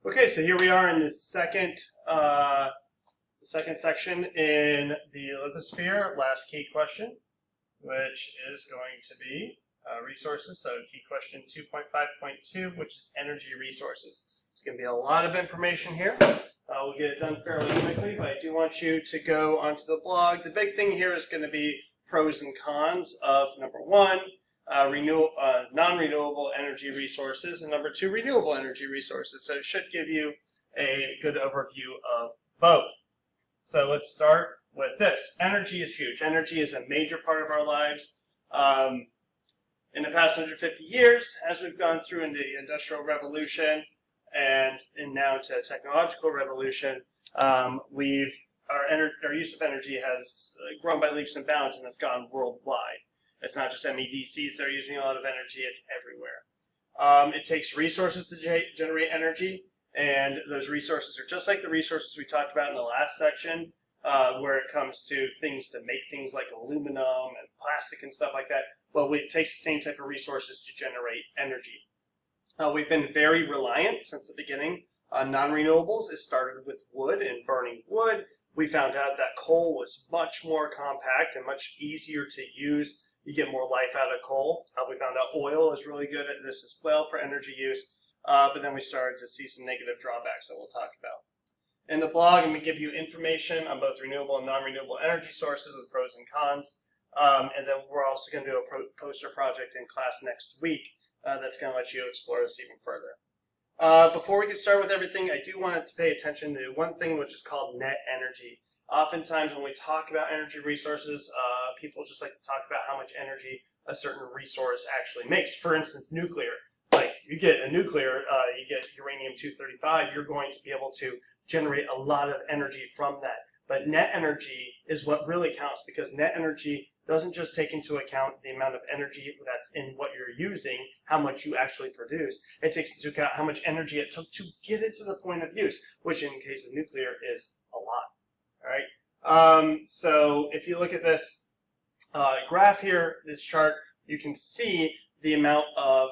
Okay, so here we are in the second section in the lithosphere. Last key question, which is going to be resources. So key question 2.5.2, which is energy resources. It's going to be a lot of information here. We'll get it done fairly quickly, but I do want you to go onto the blog. The big thing here is going to be pros and cons of number one, non-renewable energy resources, and number two, renewable energy resources. So it should give you a good overview of both. So let's start with this. Energy is huge. Energy is a major part of our lives. In the past 150 years, as we've gone through into the Industrial Revolution and now to technological revolution, our use of energy has grown by leaps and bounds and has gone worldwide. It's not just MEDCs that are using a lot of energy, it's everywhere. It takes resources to generate energy, and those resources are just like the resources we talked about in the last section, where it comes to things to make things like aluminum and plastic and stuff like that. Well, it takes the same type of resources to generate energy. We've been very reliant since the beginning on non-renewables. It started with wood and burning wood. We found out that coal was much more compact and much easier to use. You get more life out of coal. We found out oil is really good at this as well for energy use, but then we started to see some negative drawbacks that we'll talk about. In the blog, I'm going to give you information on both renewable and non-renewable energy sources with pros and cons, and then we're also going to do a poster project in class next week that's going to let you explore this even further. Before we get started with everything, I do want to pay attention to one thing which is called net energy. Oftentimes when we talk about energy resources, people just like to talk about how much energy a certain resource actually makes. For instance, nuclear. Like you get a nuclear, you get uranium-235, you're going to be able to generate a lot of energy from that. But net energy is what really counts, because net energy doesn't just take into account the amount of energy that's in what you're using, how much you actually produce. It takes into account how much energy it took to get it to the point of use, which in the case of nuclear is a lot. All right. So if you look at this graph here, this chart, you can see the amount of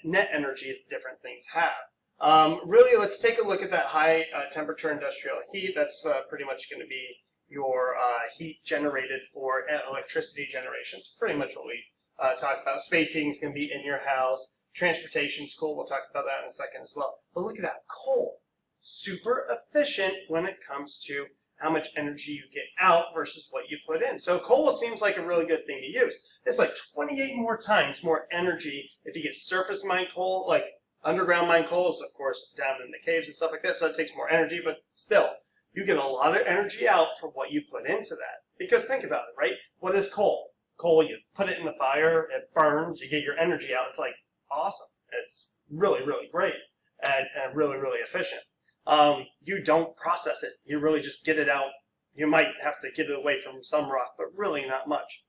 net energy different things have. Really, let's take a look at that high temperature industrial heat. That's pretty much going to be your heat generated for electricity generation. It's pretty much what we talk about. Space heating is going to be in your house. Transportation's cool. We'll talk about that in a second as well. But look at that. Coal. Super efficient when it comes to how much energy you get out versus what you put in. So coal seems like a really good thing to use. It's like 28 more times more energy if you get surface mined coal. Like underground mined coal is, of course, down in the caves and stuff like that, so it takes more energy, but still, you get a lot of energy out for what you put into that. Because think about it, right? What is coal? Coal, you put it in the fire, it burns, you get your energy out. It's like awesome. It's really, really great and really, really efficient. You don't process it. You really just get it out. You might have to get it away from some rock, but really not much.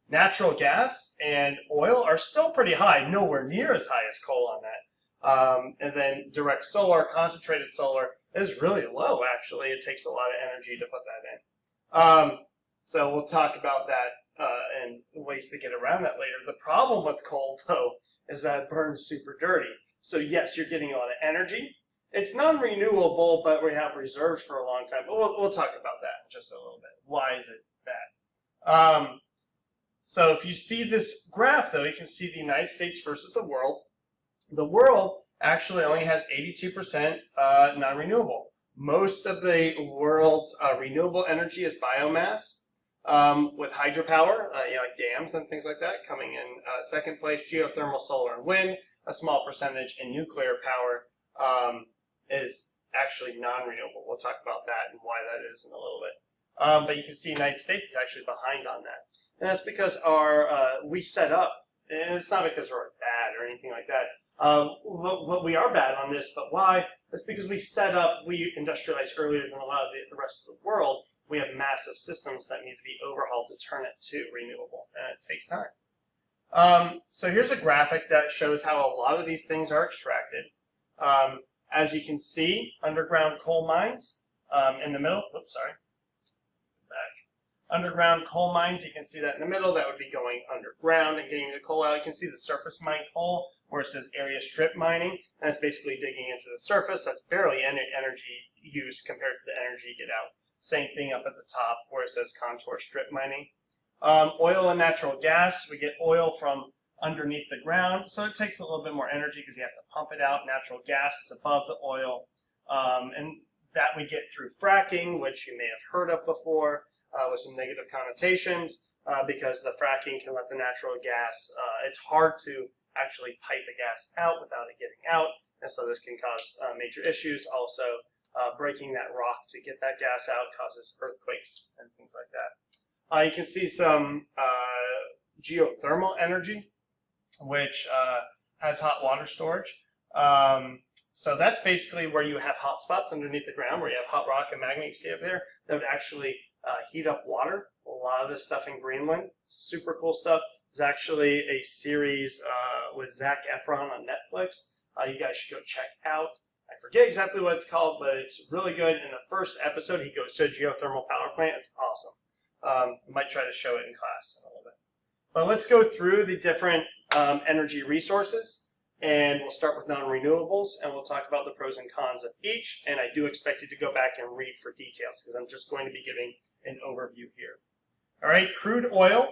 Natural gas and oil are still pretty high, nowhere near as high as coal on that. And then direct solar, concentrated solar is really low, actually. It takes a lot of energy to put that in. So we'll talk about that and ways to get around that later. The problem with coal, though, is that it burns super dirty. So yes, you're getting a lot of energy. It's non-renewable, but we have reserves for a long time. But we'll talk about that in just a little bit. Why is it bad? So if you see this graph, though, you can see the United States versus the world. The world actually only has 82% non-renewable. Most of the world's renewable energy is biomass, with hydropower, like dams and things like that, coming in second place. Geothermal, solar, and wind, a small percentage, and nuclear power is actually non-renewable. We'll talk about that and why that is in a little bit. But you can see the United States is actually behind on that. And that's because we set up, and it's not because we're bad or anything like that. But we are bad on this, but why? It's because we industrialized earlier than a lot of the rest of the world. We have massive systems that need to be overhauled to turn it to renewable, and it takes time. So here's a graphic that shows how a lot of these things are extracted. As you can see, underground coal mines in the middle. Oops, sorry. Back. Underground coal mines, you can see that in the middle. That would be going underground and getting the coal out. You can see the surface mined coal where it says area strip mining, and it's basically digging into the surface. That's barely any energy use compared to the energy you get out. Same thing up at the top where it says contour strip mining. Oil and natural gas, we get oil from underneath the ground, so it takes a little bit more energy because you have to pump it out. Natural gas is above the oil, and that we get through fracking, which you may have heard of before, with some negative connotations, because the fracking can let the natural gas, it's hard to actually pipe a gas out without it getting out, and so this can cause major issues. Also, breaking that rock to get that gas out causes earthquakes and things like that. You can see some geothermal energy, which has hot water storage. So that's basically where you have hot spots underneath the ground, where you have hot rock and magma you see up there, that would actually heat up water. A lot of this stuff in Greenland, super cool stuff. There's actually a series with Zac Efron on Netflix. You guys should go check out. I forget exactly what it's called, but it's really good. In the first episode, he goes to a geothermal power plant. It's awesome. I might try to show it in class in a little bit. But let's go through the different energy resources, and we'll start with non-renewables, and we'll talk about the pros and cons of each. And I do expect you to go back and read for details because I'm just going to be giving an overview here. All right, crude oil,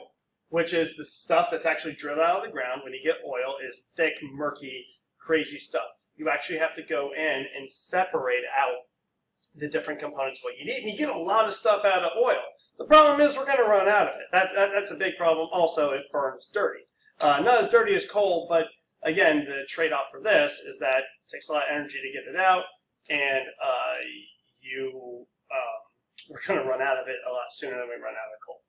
which is the stuff that's actually drilled out of the ground. When you get oil, is thick, murky, crazy stuff. You actually have to go in and separate out the different components of what you need, and you get a lot of stuff out of oil. The problem is we're going to run out of it. That's a big problem. Also, it burns dirty. Not as dirty as coal, but again, the trade-off for this is that it takes a lot of energy to get it out, and we're going to run out of it a lot sooner than we run out of coal.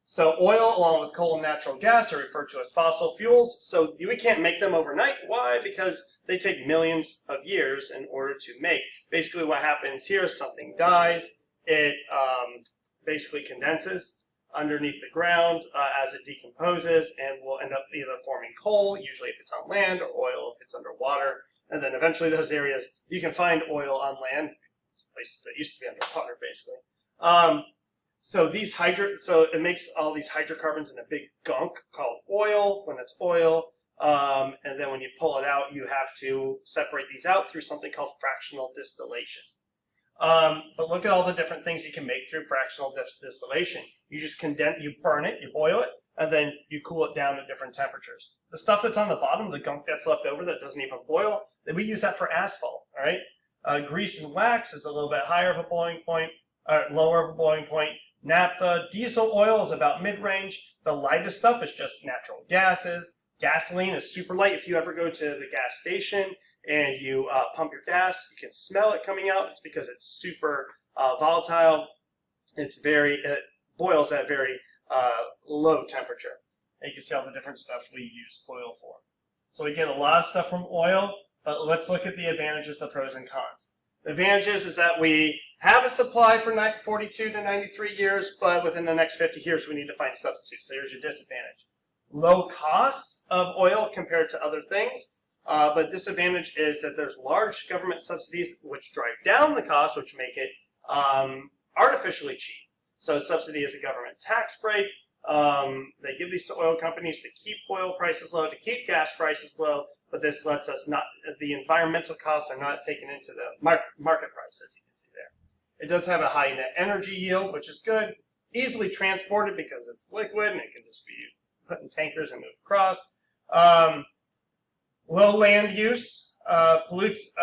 So oil, along with coal and natural gas, are referred to as fossil fuels. So we can't make them overnight. Why? Because they take millions of years in order to make. Basically what happens here is something dies. It basically condenses underneath the ground as it decomposes, and will end up either forming coal, usually if it's on land, or oil if it's underwater. And then eventually those areas, you can find oil on land, places that used to be underwater, basically. So it makes all these hydrocarbons in a big gunk called oil when it's oil. And then when you pull it out, you have to separate these out through something called fractional distillation. But look at all the different things you can make through fractional distillation. You just you burn it, you boil it, and then you cool it down at different temperatures. The stuff that's on the bottom, the gunk that's left over that doesn't even boil, then we use that for asphalt, all right? Grease and wax is a little bit higher of a boiling point, lower of a boiling point. Naphtha, diesel oil is about mid-range. The lightest stuff is just natural gases. Gasoline is super light. If you ever go to the gas station and you pump your gas, you can smell it coming out. It's because it's super volatile. It boils at a very low temperature. And you can see all the different stuff we use oil for. So we get a lot of stuff from oil, but let's look at the advantages, the pros and cons. The advantages is that we have a supply for 42 to 93 years, but within the next 50 years, we need to find substitutes. So here's your disadvantage. Low cost of oil compared to other things, but disadvantage is that there's large government subsidies which drive down the cost, which make it artificially cheap. So a subsidy is a government tax break. They give these to oil companies to keep oil prices low, to keep gas prices low, but this lets us not, the environmental costs are not taken into the market price, as you can see there. It does have a high net energy yield, which is good. Easily transported because it's liquid and it can just be put in tankers and move across. Low land use, pollutes,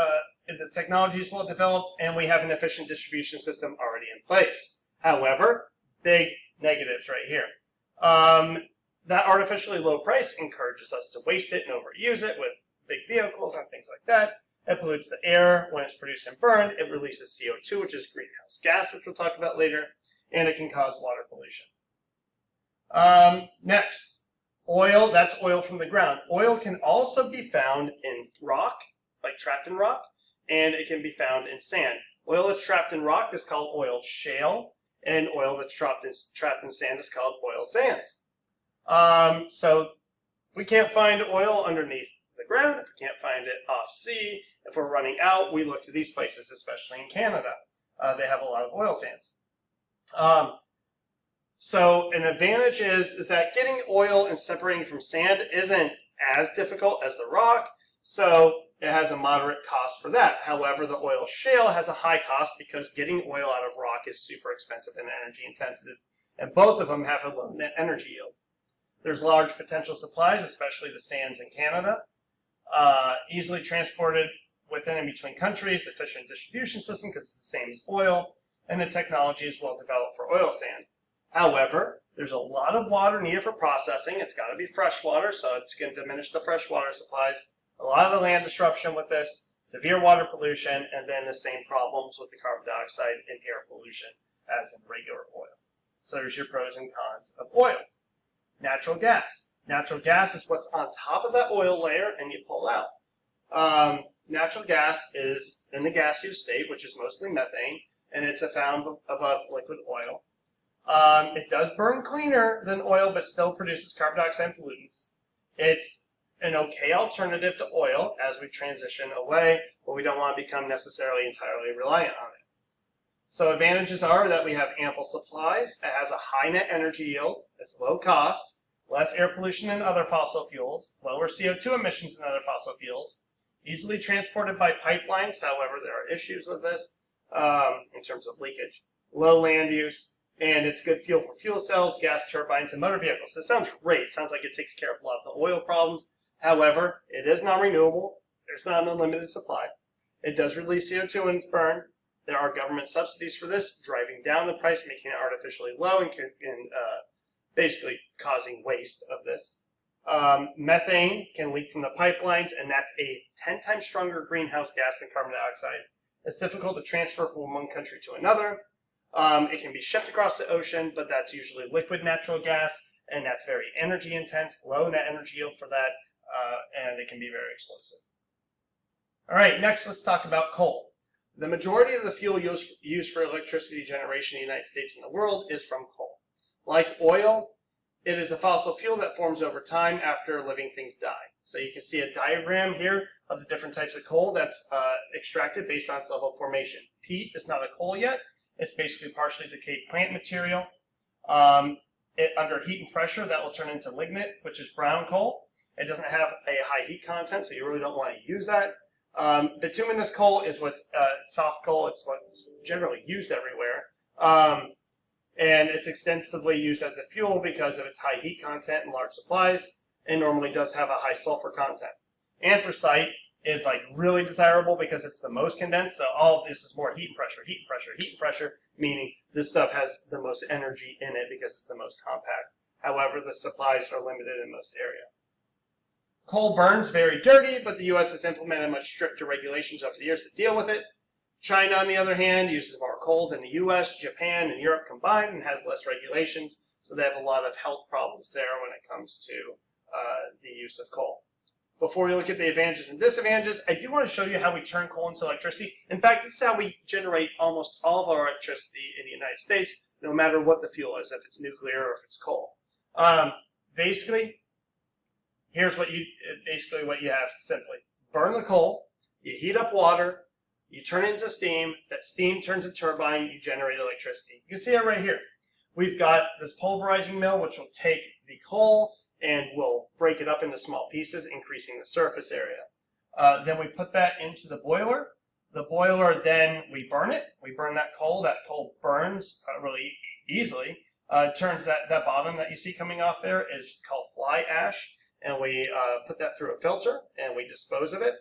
the technology is well developed, and we have an efficient distribution system already in place. However, big negatives right here. That artificially low price encourages us to waste it and overuse it with big vehicles and things like that. It pollutes the air when it's produced and burned. It releases CO2, which is greenhouse gas, which we'll talk about later, and it can cause water pollution. Next, oil, that's oil from the ground. Oil can also be found in rock, like trapped in rock, and it can be found in sand. Oil that's trapped in rock is called oil shale, and oil that's trapped in sand is called oil sands. So if we can't find oil underneath the ground, if we can't find it off sea, if we're running out, we look to these places, especially in Canada. They have a lot of oil sands. So an advantage is that getting oil and separating from sand isn't as difficult as the rock, so it has a moderate cost for that. However, the oil shale has a high cost because getting oil out of rock is super expensive and energy intensive, and both of them have a low net energy yield. There's large potential supplies, especially the sands in Canada, easily transported within and between countries, efficient distribution system because it's the same as oil, and the technology is well developed for oil sand. However, there's a lot of water needed for processing. It's got to be fresh water, so it's going to diminish the fresh water supplies. A lot of land disruption with this, severe water pollution, and then the same problems with the carbon dioxide and air pollution as in regular oil. So there's your pros and cons of oil. Natural gas. Natural gas is what's on top of that oil layer and you pull out. Natural gas is in the gaseous state, which is mostly methane, and it's found above liquid oil. It does burn cleaner than oil, but still produces carbon dioxide and pollutants. It's an okay alternative to oil as we transition away, but we don't want to become necessarily entirely reliant on it. So advantages are that we have ample supplies. It has a high net energy yield. It's low cost, less air pollution than other fossil fuels, lower CO2 emissions than other fossil fuels, easily transported by pipelines. However, there are issues with this in terms of leakage, low land use, and it's good fuel for fuel cells, gas turbines, and motor vehicles. So it sounds great. It sounds like it takes care of a lot of the oil problems. However, it is non-renewable. There's not an unlimited supply. It does release CO2 when it's burned. There are government subsidies for this, driving down the price, making it artificially low, and basically causing waste of this. Methane can leak from the pipelines, and that's a 10 times stronger greenhouse gas than carbon dioxide. It's difficult to transfer from one country to another. It can be shipped across the ocean, but that's usually liquid natural gas, and that's very energy intense, low net energy yield for that, and it can be very explosive. All right, next let's talk about coal. The majority of the fuel used for electricity generation in the United States and the world is from coal. Like oil, it is a fossil fuel that forms over time after living things die. So you can see a diagram here of the different types of coal that's extracted based on its level of formation. Peat is not a coal yet. It's basically partially decayed plant material. Under heat and pressure, that will turn into lignite, which is brown coal. It doesn't have a high heat content, so you really don't want to use that. Bituminous coal is what's soft coal. It's what's generally used everywhere. And it's extensively used as a fuel because of its high heat content and large supplies, and normally does have a high sulfur content. Anthracite is like really desirable because it's the most condensed, so all of this is more heat and pressure, heat and pressure, heat and pressure, meaning this stuff has the most energy in it because it's the most compact. However, the supplies are limited in most areas. Coal burns very dirty, but the U.S. has implemented much stricter regulations over the years to deal with it. China, on the other hand, uses more coal than the U.S., Japan, and Europe combined and has less regulations, so they have a lot of health problems there when it comes to the use of coal. Before we look at the advantages and disadvantages, I do want to show you how we turn coal into electricity. In fact, this is how we generate almost all of our electricity in the United States, no matter what the fuel is, if it's nuclear or if it's coal. Basically, here's what you have simply. Burn the coal, you heat up water, you turn it into steam, that steam turns a turbine, you generate electricity. You can see it right here. We've got this pulverizing mill, which will take the coal and will break it up into small pieces, increasing the surface area. Then we put that into the boiler. The boiler, then we burn it. We burn that coal. That coal burns really easily. Turns that bottom that you see coming off there is called fly ash, and we put that through a filter, and we dispose of it.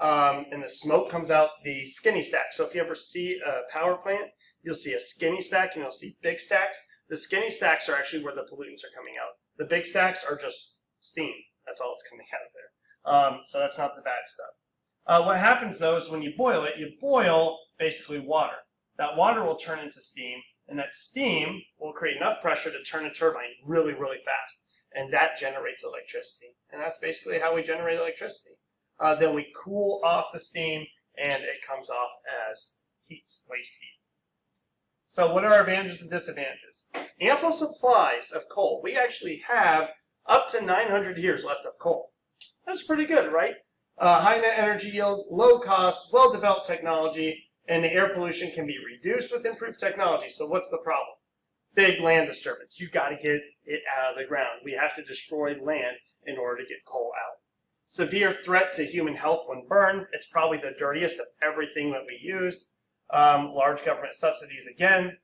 And the smoke comes out the skinny stack. So if you ever see a power plant, you'll see a skinny stack and you'll see big stacks. The skinny stacks are actually where the pollutants are coming out. The big stacks are just steam. That's all that's coming out of there. So that's not the bad stuff. What happens though is when you boil basically water. That water will turn into steam, and that steam will create enough pressure to turn a turbine really, really fast. And that generates electricity. And that's basically how we generate electricity. Then we cool off the steam, and it comes off as heat, waste heat. So what are our advantages and disadvantages? Ample supplies of coal. We actually have up to 900 years left of coal. That's pretty good, right? High net energy yield, low cost, well-developed technology, and the air pollution can be reduced with improved technology. So what's the problem? Big land disturbance. You got to get it out of the ground. We have to destroy land in order to get coal out. Severe threat to human health when burned. It's probably the dirtiest of everything that we use. Large government subsidies again.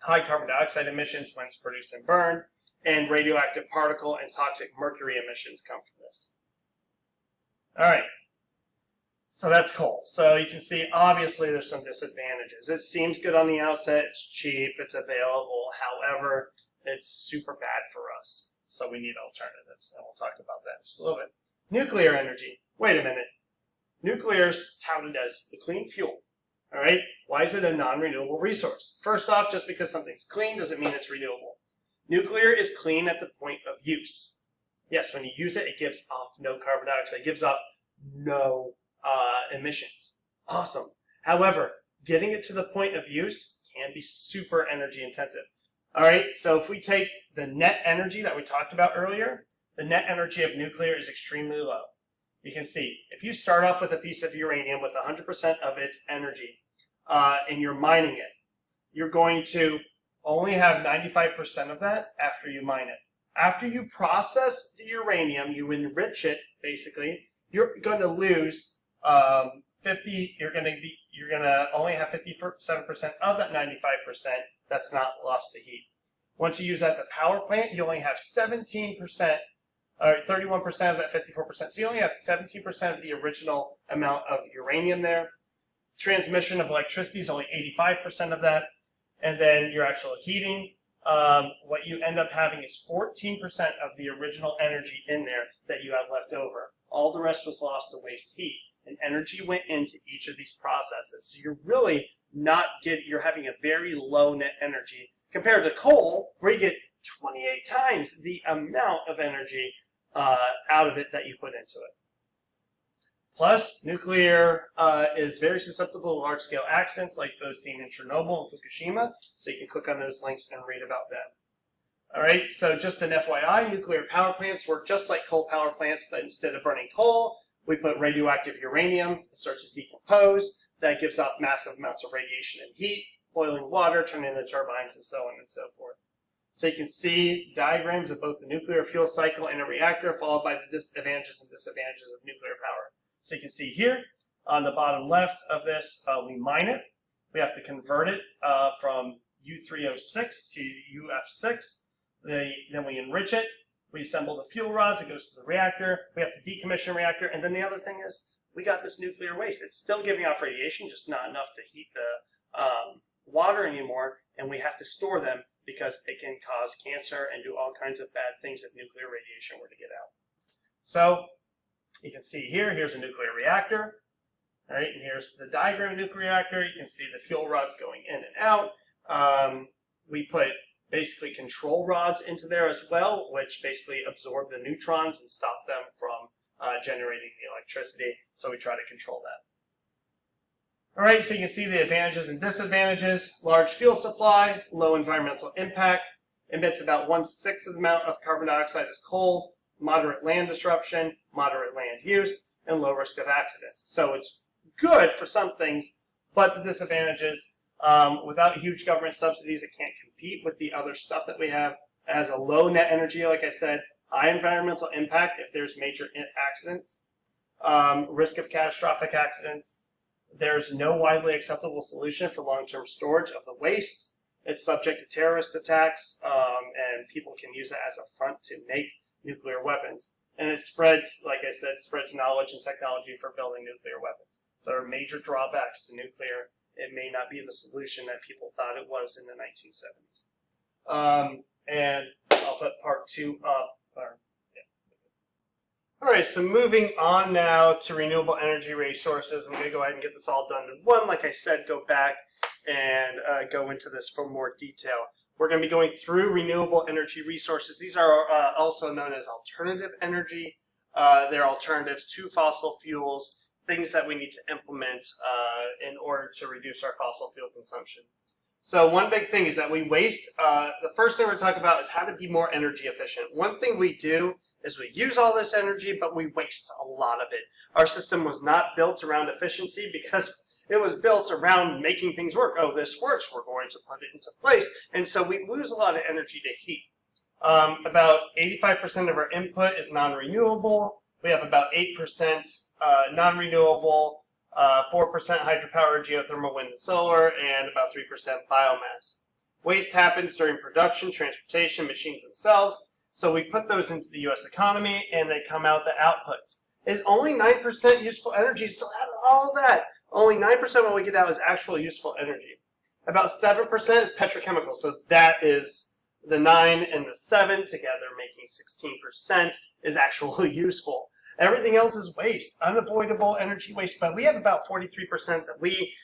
High carbon dioxide emissions when it's produced and burned. And radioactive particle and toxic mercury emissions come from this. All right. So that's coal. So you can see, obviously, there's some disadvantages. It seems good on the outset. It's cheap. It's available. However, it's super bad for us. So we need alternatives, and we'll talk about that in just a little bit. Nuclear energy. Wait a minute. Nuclear is touted as the clean fuel. All right. Why is it a non-renewable resource? First off, just because something's clean doesn't mean it's renewable. Nuclear is clean at the point of use. Yes, when you use it, it gives off no carbon dioxide. It gives off no emissions. Awesome. However, getting it to the point of use can be super energy intensive. All right, so if we take the net energy that we talked about earlier, the net energy of nuclear is extremely low. You can see, if you start off with a piece of uranium with 100% of its energy and you're mining it, you're going to only have 95% of that after you mine it. After you process the uranium, you enrich it, basically, you're going to lose 50. You're going to only have 57% of that 95% that's not lost to heat. Once you use that at the power plant, you only have 17%, or 31% of that 54%. So you only have 17% of the original amount of uranium there. Transmission of electricity is only 85% of that. And then your actual heating, what you end up having is 14% of the original energy in there that you have left over. All the rest was lost to waste heat. And energy went into each of these processes. So you're really you're having a very low net energy compared to coal, where you get 28 times the amount of energy out of it that you put into it. Plus, nuclear is very susceptible to large-scale accidents like those seen in Chernobyl and Fukushima, so you can click on those links and read about them. All right, so just an FYI, nuclear power plants work just like coal power plants, but instead of burning coal, we put radioactive uranium. It starts to decompose. That gives off massive amounts of radiation and heat, boiling water, turning into turbines, and so on and so forth. So you can see diagrams of both the nuclear fuel cycle and a reactor, followed by the disadvantages and disadvantages of nuclear power. So you can see here on the bottom left of this, we mine it. We have to convert it from U3O6 to UF6. Then we enrich it. We assemble the fuel rods. It goes to the reactor. We have to decommission the reactor. And then the other thing is we got this nuclear waste. It's still giving off radiation, just not enough to heat the water anymore. And we have to store them because it can cause cancer and do all kinds of bad things if nuclear radiation were to get out. So you can see here's a nuclear reactor. All right, and here's the diagram of the nuclear reactor. You can see the fuel rods going in and out. We put basically control rods into there as well, which basically absorb the neutrons and stop them from generating the electricity. So we try to control that. All right, so you can see the advantages and disadvantages. Large fuel supply, low environmental impact, emits about 1/6 of the amount of carbon dioxide as coal, moderate land disruption, moderate land use, and low risk of accidents. So it's good for some things, but the disadvantages, without huge government subsidies, it can't compete with the other stuff that we have. It has a low net energy, like I said, high environmental impact if there's major accidents, risk of catastrophic accidents. There's no widely acceptable solution for long-term storage of the waste. It's subject to terrorist attacks, and people can use it as a front to make nuclear weapons. And it spreads, like I said, spreads knowledge and technology for building nuclear weapons. So there are major drawbacks to nuclear. It may not be the solution that people thought it was in the 1970s. And I'll put part 2 up. All right, so moving on now to renewable energy resources. I'm going to go ahead and get this all done in one. Like I said, go back and go into this for more detail. We're going to be going through renewable energy resources. These are also known as alternative energy. They're alternatives to fossil fuels, things that we need to implement in order to reduce our fossil fuel consumption. So one big thing is that we waste. The first thing we're talking about is how to be more energy efficient. One thing we do is we use all this energy, but we waste a lot of it. Our system was not built around efficiency because It was built around making things work. Oh, this works. We're going to put it into place. And so we lose a lot of energy to heat. About 85% of our input is non-renewable. We have about 8% non-renewable, 4% hydropower, geothermal, wind, and solar, and about 3% biomass. Waste happens during production, transportation, machines themselves. So we put those into the U.S. economy, and they come out the outputs. It's only 9% useful energy, so out of all that, only 9% of what we get out is actual useful energy. About 7% is petrochemical, so that is the 9 and the 7 together, making 16% is actually useful. Everything else is waste, unavoidable energy waste, but we have about 43% that we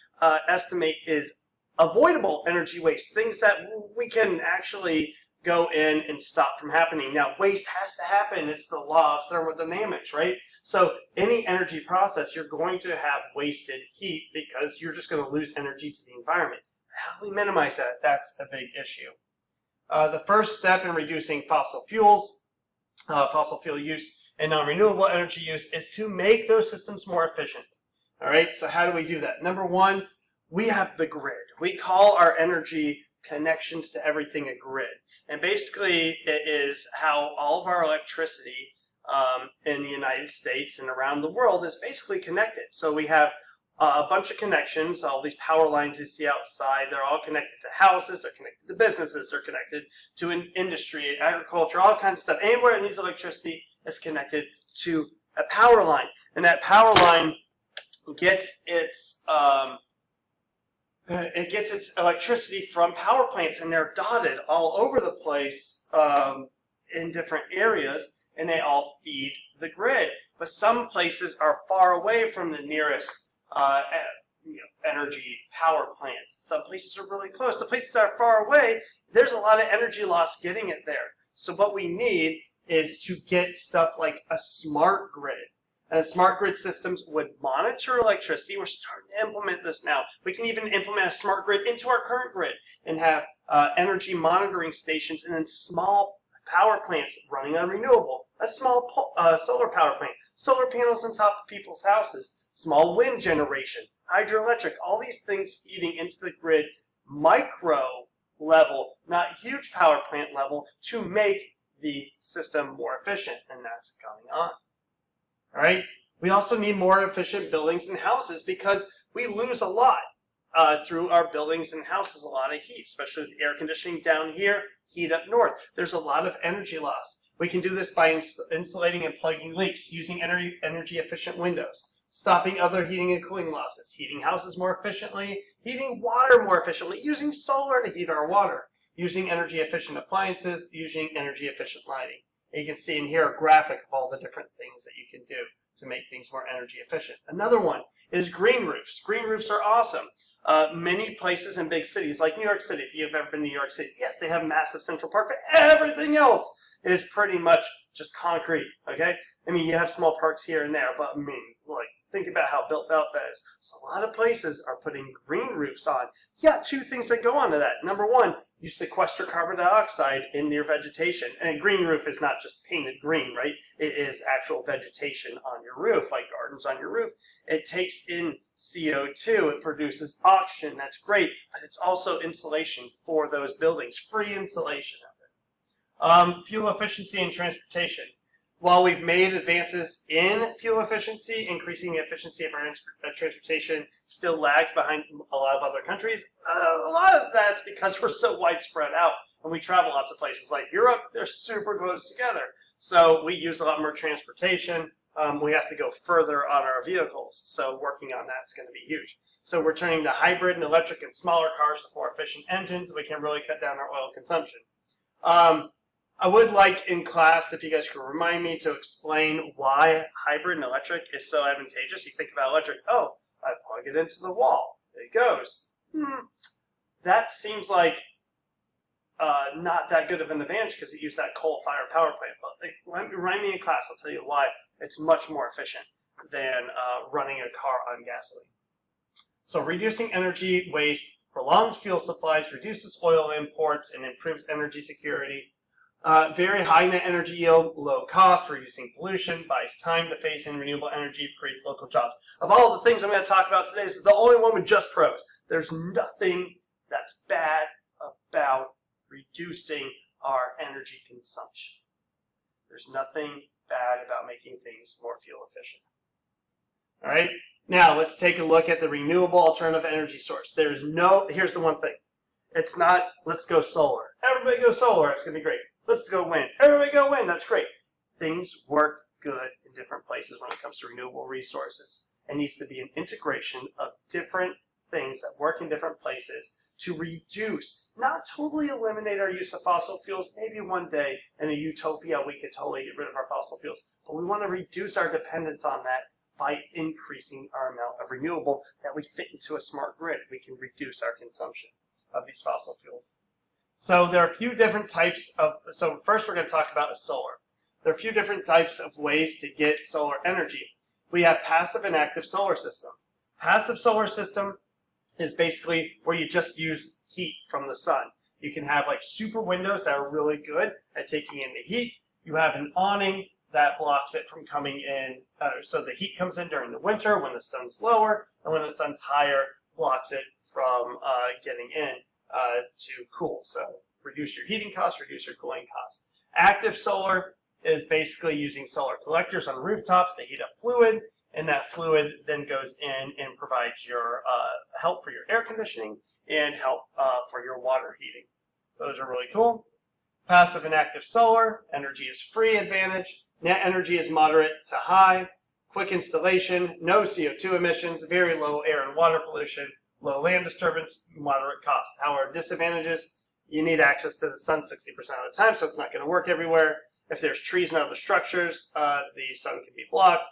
estimate is avoidable energy waste, things that we can actually go in and stop from happening. Now, waste has to happen. It's the law of thermodynamics, right? So any energy process, you're going to have wasted heat because you're just going to lose energy to the environment. How do we minimize that? That's a big issue. The first step in reducing fossil fuels, fossil fuel use, and non-renewable energy use is to make those systems more efficient. All right, so how do we do that? Number one, we have the grid. We call our energy connections to everything a grid. And basically, it is how all of our electricity in the United States and around the world is basically connected. So we have a bunch of connections, all these power lines you see outside, they're all connected to houses, they're connected to businesses, they're connected to industry, agriculture, all kinds of stuff. Anywhere it needs electricity is connected to a power line. And that power line gets its electricity from power plants, and they're dotted all over the place in different areas, and they all feed the grid. But some places are far away from the nearest energy power plant. Some places are really close. The places that are far away, there's a lot of energy loss getting it there. So what we need is to get stuff like a smart grid. And smart grid systems would monitor electricity. We're starting to implement this now. We can even implement a smart grid into our current grid and have energy monitoring stations and then small power plants running on renewable. A small solar power plant, solar panels on top of people's houses, small wind generation, hydroelectric, all these things feeding into the grid micro level, not huge power plant level, to make the system more efficient, and that's going on. All right. We also need more efficient buildings and houses because we lose a lot through our buildings and houses, a lot of heat, especially with air conditioning down here, heat up north. There's a lot of energy loss. We can do this by insulating and plugging leaks, using energy efficient windows, stopping other heating and cooling losses, heating houses more efficiently, heating water more efficiently, using solar to heat our water, using energy efficient appliances, using energy efficient lighting. And you can see in here a graphic of all the different things that you can do to make things more energy efficient. Another one is green roofs. Green roofs are awesome. Many places in big cities, like New York City, if you've ever been to New York City, yes, they have massive Central Park, but everything else is pretty much just concrete, okay? I mean, you have small parks here and there, but I mean, like, think about how built out that is. So a lot of places are putting green roofs on. You got two things that go on to that. Number one, you sequester carbon dioxide in your vegetation. And a green roof is not just painted green, right? It is actual vegetation on your roof, like gardens on your roof. It takes in CO2. It produces oxygen. That's great. But it's also insulation for those buildings, free insulation of it. Fuel efficiency in transportation. While we've made advances in fuel efficiency, increasing the efficiency of our transportation still lags behind a lot of other countries. A lot of that's because we're so widespread out and we travel lots of places like Europe. They're super close together. So we use a lot more transportation. We have to go further on our vehicles. So working on that is going to be huge. So we're turning to hybrid and electric and smaller cars with more efficient engines. We can really cut down our oil consumption. I would like in class, if you guys could remind me to explain why hybrid and electric is so advantageous. You think about electric, oh, I plug it into the wall. It goes. That seems like not that good of an advantage because it used that coal-fired power plant. But remind me in class, I'll tell you why it's much more efficient than running a car on gasoline. So reducing energy waste, prolongs fuel supplies, reduces oil imports, and improves energy security. Very high net energy yield, low cost, reducing pollution, buys time to phase in renewable energy, creates local jobs. Of all the things I'm going to talk about today, this is the only one with just pros. There's nothing that's bad about reducing our energy consumption. There's nothing bad about making things more fuel efficient. All right, now let's take a look at the renewable alternative energy source. Here's the one thing. It's not, let's go solar. Everybody go solar, it's going to be great. Let's go wind. Everybody go wind, that's great. Things work good in different places when it comes to renewable resources. It needs to be an integration of different things that work in different places to reduce, not totally eliminate our use of fossil fuels. Maybe one day in a utopia we could totally get rid of our fossil fuels. But we want to reduce our dependence on that by increasing our amount of renewable that we fit into a smart grid. We can reduce our consumption of these fossil fuels. So there are a few different types of, so first we're going to talk about solar. There are a few different types of ways to get solar energy. We have passive and active solar systems. Passive solar system is basically where you just use heat from the sun. You can have like super windows that are really good at taking in the heat. You have an awning that blocks it from coming in, so the heat comes in during the winter when the sun's lower, and when the sun's higher, blocks it from getting in to cool. So reduce your heating costs, reduce your cooling costs. Active solar is basically using solar collectors on rooftops to heat up fluid, and that fluid then goes in and provides your help for your air conditioning and help for your water heating. So those are really cool. Passive and active solar, energy is free advantage. Net energy is moderate to high. Quick installation, no CO2 emissions, very low air and water pollution, low land disturbance, moderate cost. However, disadvantages, you need access to the sun 60% of the time, so it's not going to work everywhere. If there's trees and other structures, the sun can be blocked.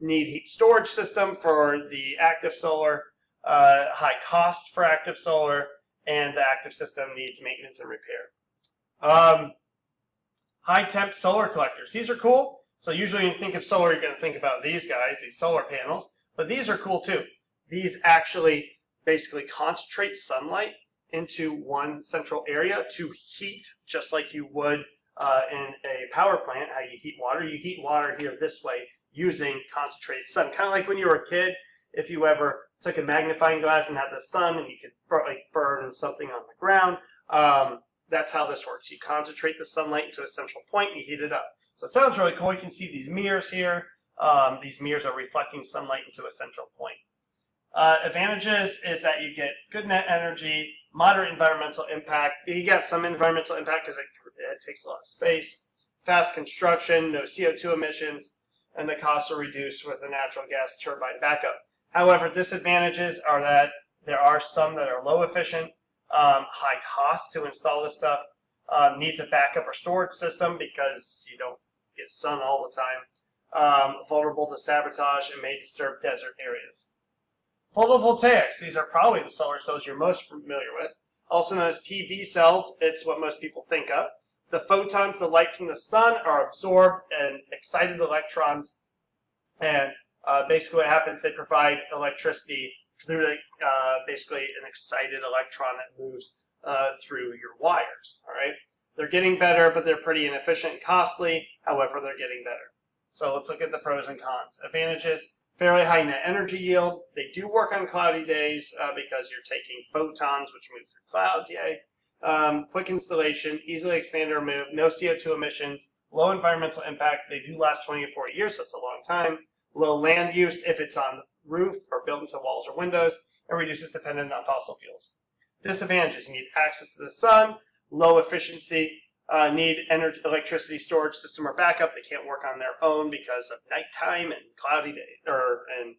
Need heat storage system for the active solar, high cost for active solar, and the active system needs maintenance and repair. High temp solar collectors. These are cool. So usually when you think of solar, you're going to think about these guys, these solar panels, but these are cool too. These actually basically concentrate sunlight into one central area to heat, just like you would in a power plant, how you heat water. You heat water here this way using concentrated sun. Kind of like when you were a kid, if you ever took a magnifying glass and had the sun and you could burn something on the ground. That's how this works. You concentrate the sunlight into a central point and you heat it up. So it sounds really cool. You can see these mirrors here. These mirrors are reflecting sunlight into a central point. Advantages is that you get good net energy, moderate environmental impact. You get some environmental impact because it takes a lot of space. Fast construction, no CO2 emissions, and the costs are reduced with a natural gas turbine backup. However, disadvantages are that there are some that are low efficient, high cost to install this stuff, needs a backup or storage system because you don't get sun all the time, vulnerable to sabotage, and may disturb desert areas. Photovoltaics, these are probably the solar cells you're most familiar with. Also known as PV cells, it's what most people think of. The photons, the light from the sun, are absorbed and excited electrons, and basically what happens, they provide electricity through basically an excited electron that moves through your wires. All right, they're getting better, but they're pretty inefficient and costly. However, they're getting better. So let's look at the pros and cons. Advantages: fairly high net energy yield. They do work on cloudy days because you're taking photons, which move through clouds. Yay! Quick installation, easily expand or remove, no CO2 emissions, low environmental impact. They do last 20 to 40 years, so it's a long time. Low land use if it's on the roof or built into walls or windows, and reduces dependence on fossil fuels. Disadvantages: you need access to the sun, low efficiency, need electricity storage system or backup. They can't work on their own because of nighttime and cloudy days,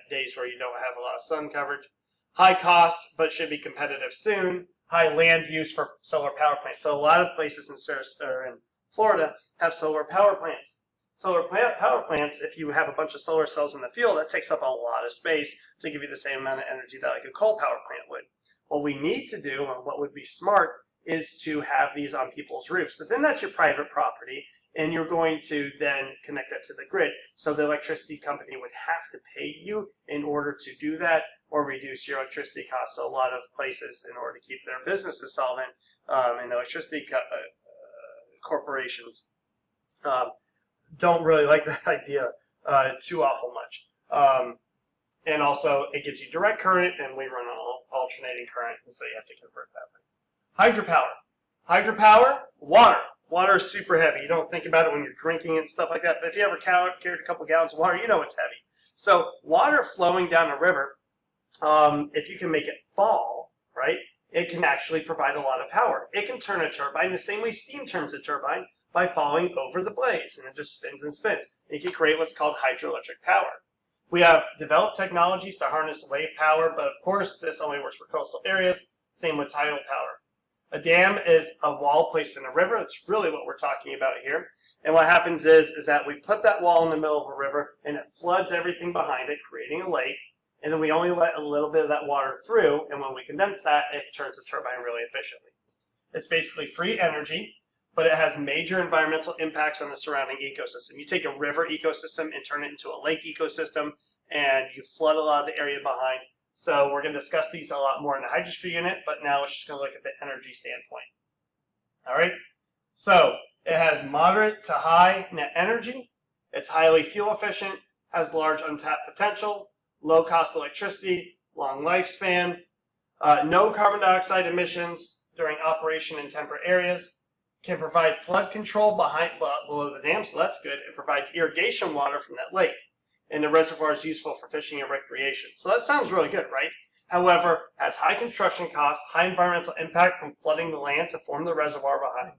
days where you don't have a lot of sun coverage. High cost, but should be competitive soon. High land use for solar power plants. So a lot of places in Florida have solar power plants. Solar power plants, if you have a bunch of solar cells in the field, that takes up a lot of space to give you the same amount of energy that like a coal power plant would. What we need to do, and what would be smart, is to have these on people's roofs. But then that's your private property, and you're going to then connect that to the grid. So the electricity company would have to pay you in order to do that or reduce your electricity costs. So a lot of places, in order to keep their businesses solvent, and electricity corporations don't really like that idea too awful much. And also, it gives you direct current, and we run on alternating current, and so you have to convert that way. Hydropower. Hydropower, water. Water is super heavy. You don't think about it when you're drinking it and stuff like that, but if you ever carried a couple gallons of water, you know it's heavy. So water flowing down a river, if you can make it fall, right, it can actually provide a lot of power. It can turn a turbine the same way steam turns a turbine by falling over the blades, and it just spins and spins. It can create what's called hydroelectric power. We have developed technologies to harness wave power, but of course this only works for coastal areas. Same with tidal power. A dam is a wall placed in a river. That's really what we're talking about here. And what happens is that we put that wall in the middle of a river, and it floods everything behind it, creating a lake. And then we only let a little bit of that water through, and when we condense that, it turns the turbine really efficiently. It's basically free energy, but it has major environmental impacts on the surrounding ecosystem. You take a river ecosystem and turn it into a lake ecosystem, and you flood a lot of the area behind. So we're going to discuss these a lot more in the Hydrosphere unit, but now we're just going to look at the energy standpoint. All right, so it has moderate to high net energy. It's highly fuel efficient, has large untapped potential, low cost electricity, long lifespan, no carbon dioxide emissions during operation in temperate areas, can provide flood control below the dam, so that's good. It provides irrigation water from that lake, and the reservoir is useful for fishing and recreation. So that sounds really good, right? However, has high construction costs, high environmental impact from flooding the land to form the reservoir behind.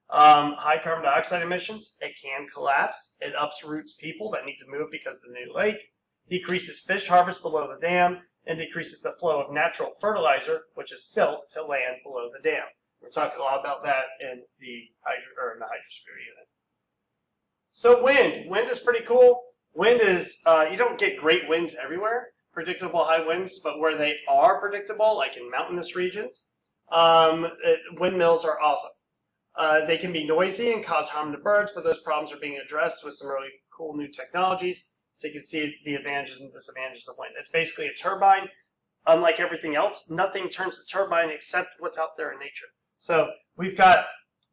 High carbon dioxide emissions, it can collapse. It uproots people that need to move because of the new lake, decreases fish harvest below the dam, and decreases the flow of natural fertilizer, which is silt, to land below the dam. We're talking a lot about that in the Hydrosphere unit. So wind. Wind is pretty cool. Wind is, you don't get great winds everywhere, predictable high winds, but where they are predictable, like in mountainous regions, windmills are awesome. They can be noisy and cause harm to birds, but those problems are being addressed with some really cool new technologies. So you can see the advantages and disadvantages of wind. It's basically a turbine. Unlike everything else, nothing turns the turbine except what's out there in nature. So we've got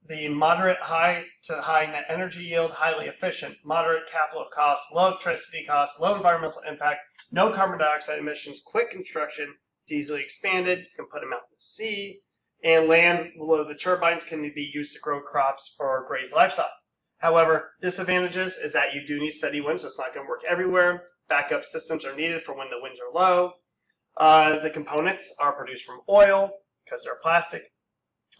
the moderate high to high net energy yield, highly efficient, moderate capital cost, low electricity cost, low environmental impact, no carbon dioxide emissions, quick construction, it's easily expanded, you can put them out in the sea, and land below the turbines can be used to grow crops or graze livestock. However, disadvantages is that you do need steady winds, so it's not going to work everywhere. Backup systems are needed for when the winds are low. The components are produced from oil because they're plastic.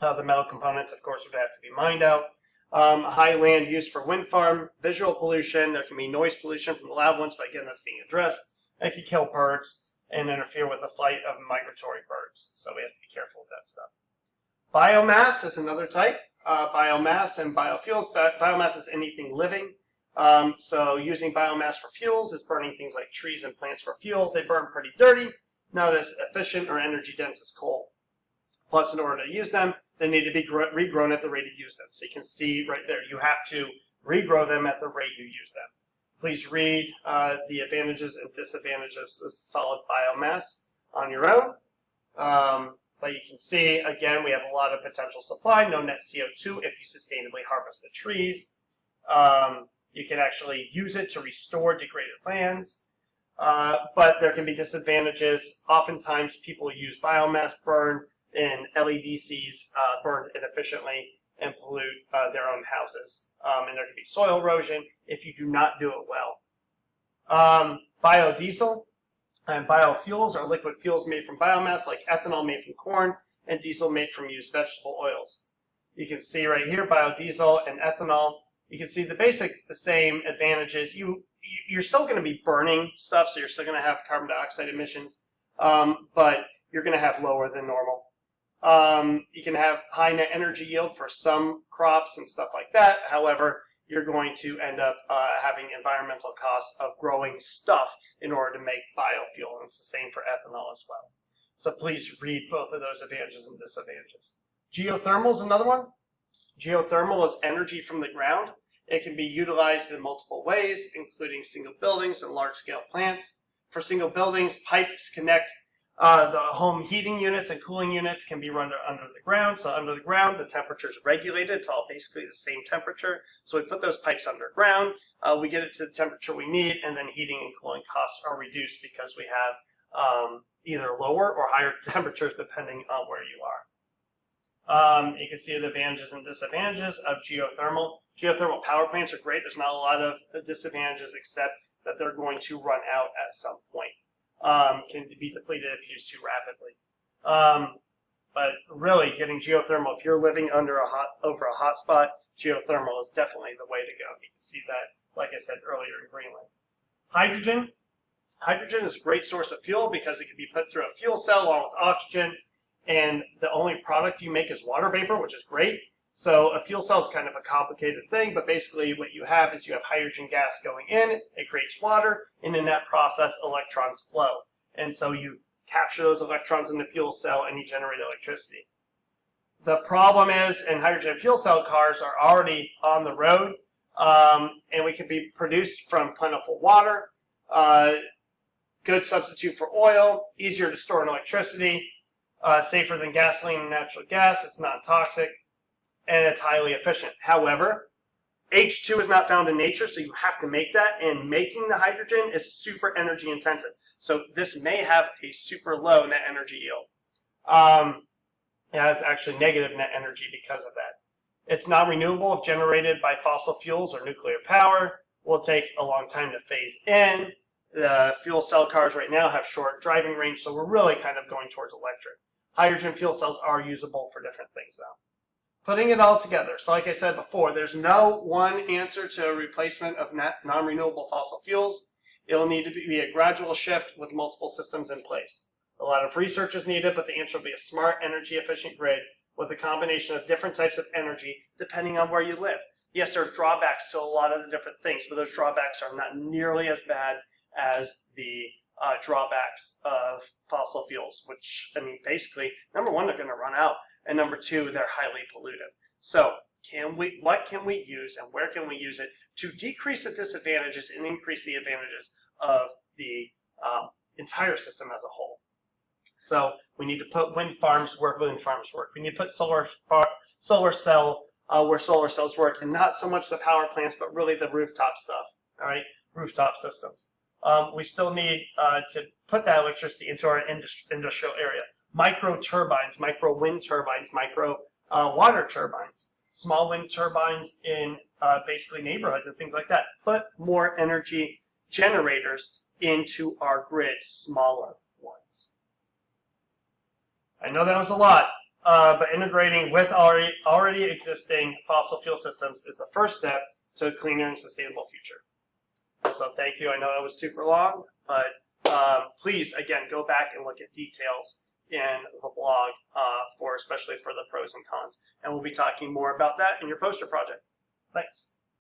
The metal components, of course, would have to be mined out. High land use for wind farm, visual pollution. There can be noise pollution from the loud ones, but again, that's being addressed. It can kill birds and interfere with the flight of migratory birds, so we have to be careful with that stuff. Biomass is another type. Biomass and biofuels. Biomass is anything living. So using biomass for fuels is burning things like trees and plants for fuel. They burn pretty dirty, not as efficient or energy dense as coal. Plus, in order to use them, they need to be regrown at the rate you use them. So you can see right there, you have to regrow them at the rate you use them. Please read the advantages and disadvantages of solid biomass on your own. But you can see, again, we have a lot of potential supply, no net CO2 if you sustainably harvest the trees. You can actually use it to restore degraded lands. But there can be disadvantages. Oftentimes, people use biomass burn in LEDCs burned inefficiently and pollute their own houses. And there can be soil erosion if you do not do it well. Biodiesel and biofuels are liquid fuels made from biomass, like ethanol made from corn and diesel made from used vegetable oils. You can see right here, biodiesel and ethanol. You can see the same advantages. You're still going to be burning stuff, so you're still going to have carbon dioxide emissions, but you're going to have lower than normal. You can have high net energy yield for some crops and stuff like that. However, you're going to end up having environmental costs of growing stuff in order to make biofuel, and it's the same for ethanol as well. So please read both of those advantages and disadvantages. Geothermal is another one. Geothermal is energy from the ground. It can be utilized in multiple ways, including single buildings and large-scale plants. For single buildings, pipes connect The home heating units and cooling units can be run under the ground. So under the ground, the temperature is regulated. It's all basically the same temperature. So we put those pipes underground. We get it to the temperature we need, and then heating and cooling costs are reduced because we have either lower or higher temperatures depending on where you are. You can see the advantages and disadvantages of geothermal. Geothermal power plants are great. There's not a lot of disadvantages except that they're going to run out at some point. Can be depleted if used too rapidly. But really, getting geothermal, if you're living over a hot spot, geothermal is definitely the way to go. You can see that, like I said earlier, in Greenland. Hydrogen. Hydrogen is a great source of fuel because it can be put through a fuel cell along with oxygen, and the only product you make is water vapor, which is great. So a fuel cell is kind of a complicated thing, but basically what you have is you have hydrogen gas going in, it creates water, and in that process, electrons flow. And so you capture those electrons in the fuel cell and you generate electricity. The problem is, and hydrogen fuel cell cars are already on the road, and we can be produced from plentiful water, good substitute for oil, easier to store in electricity, safer than gasoline and natural gas, it's non-toxic, and it's highly efficient. However, H2 is not found in nature, so you have to make that, and making the hydrogen is super energy intensive. So this may have a super low net energy yield. It has actually negative net energy because of that. It's non-renewable if generated by fossil fuels or nuclear power. Will take a long time to phase in. The fuel cell cars right now have short driving range, so we're really kind of going towards electric. Hydrogen fuel cells are usable for different things, though. Putting it all together, so like I said before, there's no one answer to a replacement of non-renewable fossil fuels. It'll need to be a gradual shift with multiple systems in place. A lot of research is needed, but the answer will be a smart, energy-efficient grid with a combination of different types of energy depending on where you live. Yes, there are drawbacks to a lot of the different things, but those drawbacks are not nearly as bad as the drawbacks of fossil fuels, which, I mean, basically, number one, they're going to run out. And number two, they're highly pollutive. So what can we use and where can we use it to decrease the disadvantages and increase the advantages of the entire system as a whole? So we need to put wind farms where wind farms work. We need to put solar cell where solar cells work, and not so much the power plants, but really the rooftop stuff, all right, rooftop systems. We still need to put that electricity into our industrial area. Micro turbines, micro wind turbines, micro water turbines, small wind turbines in basically neighborhoods and things like that. Put more energy generators into our grid, smaller ones. I know that was a lot, but integrating with already existing fossil fuel systems is the first step to a cleaner and sustainable future. So thank you. I know that was super long, but please, again, go back and look at details in the blog, especially for the pros and cons. And we'll be talking more about that in your poster project. Thanks.